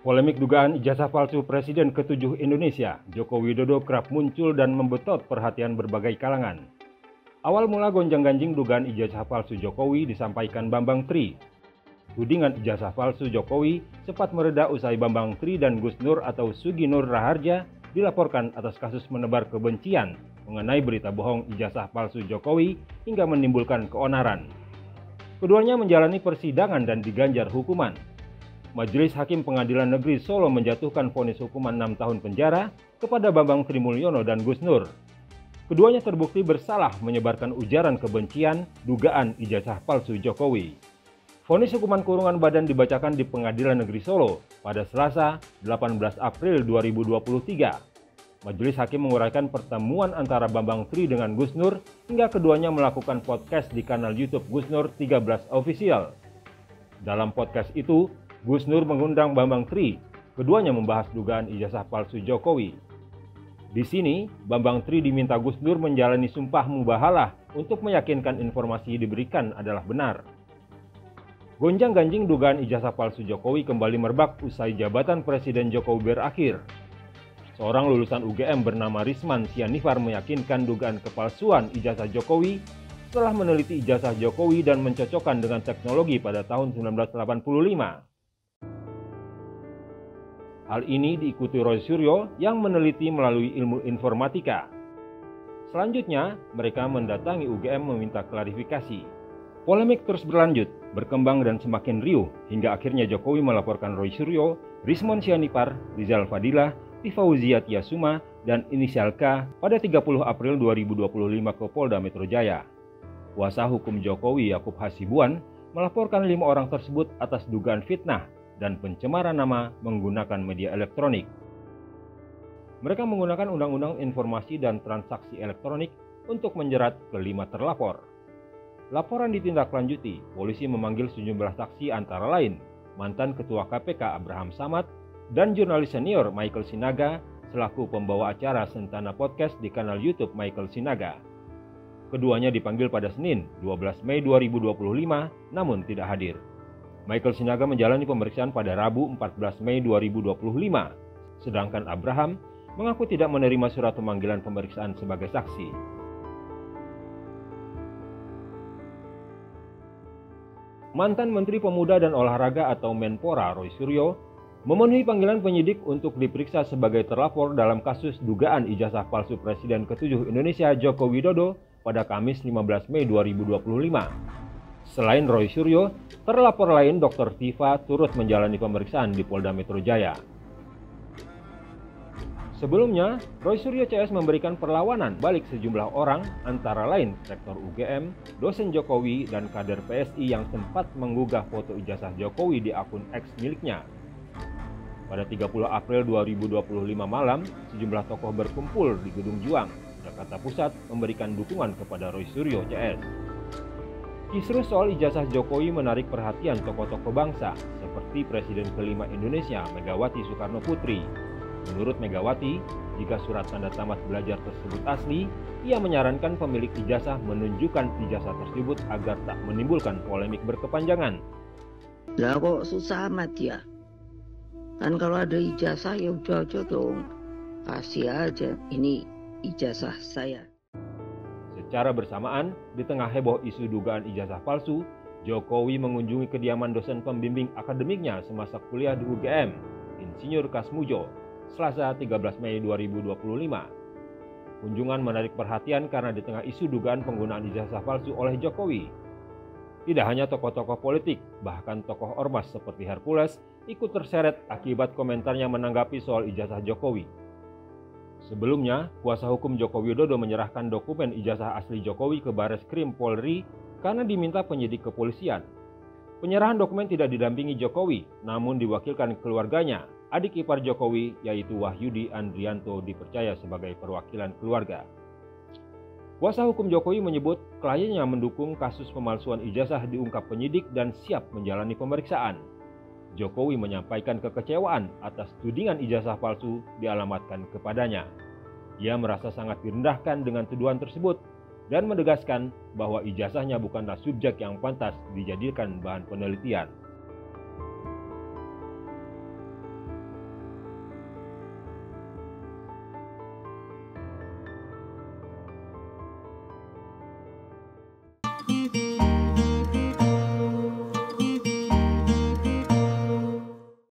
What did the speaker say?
Polemik dugaan ijazah palsu Presiden ke-7 Indonesia, Joko Widodo kerap muncul dan membetot perhatian berbagai kalangan. Awal mula gonjang-ganjing dugaan ijazah palsu Jokowi disampaikan Bambang Tri. Tudingan ijazah palsu Jokowi cepat mereda usai Bambang Tri dan Gus Nur atau Sugi Nur Raharja dilaporkan atas kasus menebar kebencian mengenai berita bohong ijazah palsu Jokowi hingga menimbulkan keonaran. Keduanya menjalani persidangan dan diganjar hukuman. Majelis Hakim Pengadilan Negeri Solo menjatuhkan vonis hukuman 6 tahun penjara kepada Bambang Tri Mulyono dan Gus Nur. Keduanya terbukti bersalah menyebarkan ujaran kebencian dugaan ijazah palsu Jokowi. Vonis hukuman kurungan badan dibacakan di Pengadilan Negeri Solo pada Selasa 18 April 2023. Majelis Hakim menguraikan pertemuan antara Bambang Tri dengan Gus Nur hingga keduanya melakukan podcast di kanal YouTube Gus Nur 13 Official. Dalam podcast itu, Gus Nur mengundang Bambang Tri. Keduanya membahas dugaan ijazah palsu Jokowi. Di sini, Bambang Tri diminta Gus Nur menjalani sumpah mubahalah untuk meyakinkan informasi diberikan adalah benar. Gonjang-ganjing dugaan ijazah palsu Jokowi kembali merebak usai jabatan Presiden Jokowi berakhir. Seorang lulusan UGM bernama Risman Sianifar meyakinkan dugaan kepalsuan ijazah Jokowi setelah meneliti ijazah Jokowi dan mencocokkan dengan teknologi pada tahun 1985. Hal ini diikuti Roy Suryo yang meneliti melalui ilmu informatika. Selanjutnya, mereka mendatangi UGM meminta klarifikasi. Polemik terus berlanjut, berkembang dan semakin riuh hingga akhirnya Jokowi melaporkan Roy Suryo, Risman Sianipar, Rizal Fadilah, Fauzia Tiasuma, dan inisial K pada 30 April 2025 ke Polda Metro Jaya. Kuasa hukum Jokowi Yakub Hasibuan melaporkan 5 orang tersebut atas dugaan fitnah dan pencemaran nama menggunakan media elektronik. Mereka menggunakan Undang-Undang Informasi dan Transaksi Elektronik untuk menjerat kelima terlapor. Laporan ditindaklanjuti, polisi memanggil sejumlah saksi antara lain mantan Ketua KPK Abraham Samad dan jurnalis senior Michael Sinaga selaku pembawa acara Sentana Podcast di kanal YouTube Michael Sinaga. Keduanya dipanggil pada Senin 12 Mei 2025 namun tidak hadir. Michael Sinaga menjalani pemeriksaan pada Rabu 14 Mei 2025, sedangkan Abraham mengaku tidak menerima surat pemanggilan pemeriksaan sebagai saksi. Mantan Menteri Pemuda dan Olahraga atau Menpora Roy Suryo memenuhi panggilan penyidik untuk diperiksa sebagai terlapor dalam kasus dugaan ijazah palsu Presiden ke-7 Indonesia Joko Widodo pada Kamis 15 Mei 2025. Selain Roy Suryo, terlapor lain Dr. Tifa turut menjalani pemeriksaan di Polda Metro Jaya. Sebelumnya, Roy Suryo CS memberikan perlawanan balik sejumlah orang, antara lain Rektor UGM, dosen Jokowi, dan kader PSI yang sempat menggugah foto ijazah Jokowi di akun X miliknya. Pada 30 April 2025 malam, sejumlah tokoh berkumpul di Gedung Juang, Jakarta Pusat memberikan dukungan kepada Roy Suryo CS. Kisru soal ijazah Jokowi menarik perhatian tokoh-tokoh bangsa seperti Presiden kelima Indonesia Megawati Soekarno Putri. Menurut Megawati, jika surat tanda tamat belajar tersebut asli, ia menyarankan pemilik ijazah menunjukkan ijazah tersebut agar tak menimbulkan polemik berkepanjangan. Lah kok susah amat ya? Kan kalau ada ijazah ya udah aja dong. Kasih aja, ini ijazah saya. Secara bersamaan, di tengah heboh isu dugaan ijazah palsu, Jokowi mengunjungi kediaman dosen pembimbing akademiknya semasa kuliah di UGM, Insinyur Kasmujo, Selasa 13 Mei 2025. Kunjungan menarik perhatian karena di tengah isu dugaan penggunaan ijazah palsu oleh Jokowi. Tidak hanya tokoh-tokoh politik, bahkan tokoh ormas seperti Hercules ikut terseret akibat komentarnya menanggapi soal ijazah Jokowi. Sebelumnya, kuasa hukum Joko Widodo menyerahkan dokumen ijazah asli Jokowi ke Bareskrim Polri karena diminta penyidik kepolisian. Penyerahan dokumen tidak didampingi Jokowi, namun diwakilkan keluarganya. Adik ipar Jokowi, yaitu Wahyudi Andrianto, dipercaya sebagai perwakilan keluarga. Kuasa hukum Jokowi menyebut kliennya mendukung kasus pemalsuan ijazah diungkap penyidik dan siap menjalani pemeriksaan. Jokowi menyampaikan kekecewaan atas tudingan ijazah palsu dialamatkan kepadanya. Ia merasa sangat direndahkan dengan tuduhan tersebut dan menegaskan bahwa ijazahnya bukanlah subjek yang pantas dijadikan bahan penelitian. ya.